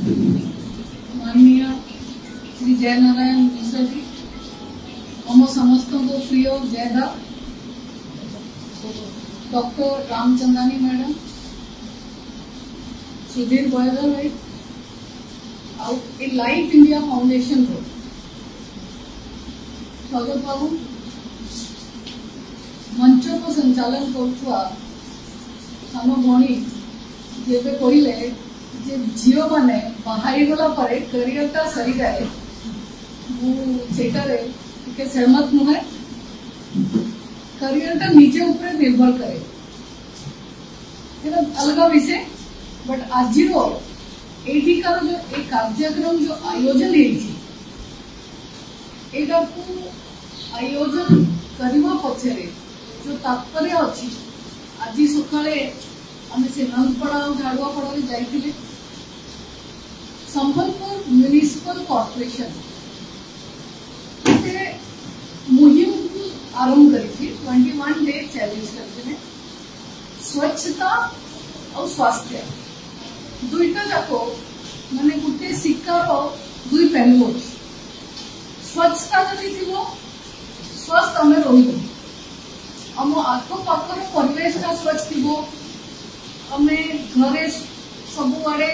माननीय श्री जयनारायण मिश्र जी, हम समस्त को प्रिय जयदा डॉक्टर रामचंदानी मैडम, सुधीर गोयगर भाई और ए लाइफ इंडिया फाउंडेशन को स्वागत बाबू। मंच को संचालन करुवा साम भणी जेबे कहले जे झील मैंने बाहरी गला परे करियरटा सरी जाए मुझे सहमत नुहे। करियरटा निजे ऊपर निर्भर करे अलग विषय, बट आज एठिकार जो एक कार्यक्रम जो आयोजन आयोजन करने पछरे जो तात्पर्य अच्छी आज सकाळे आम से नंदपड़ा और झाड़ुआपड़ा जाइए संबलपुर म्युनिसिपल कॉर्पोरेशन मुहिम आरंभ करी 21 डे चैलेंज करते स्वच्छता और स्वास्थ्य दुईटा जाक माने गोटे सिक्कार दुई पहलू अच्छे। स्वच्छता जदि थी स्वस्थ आम रही आम आखपाखर परिवेश स्वच्छ थी आम घरे सबुआड़े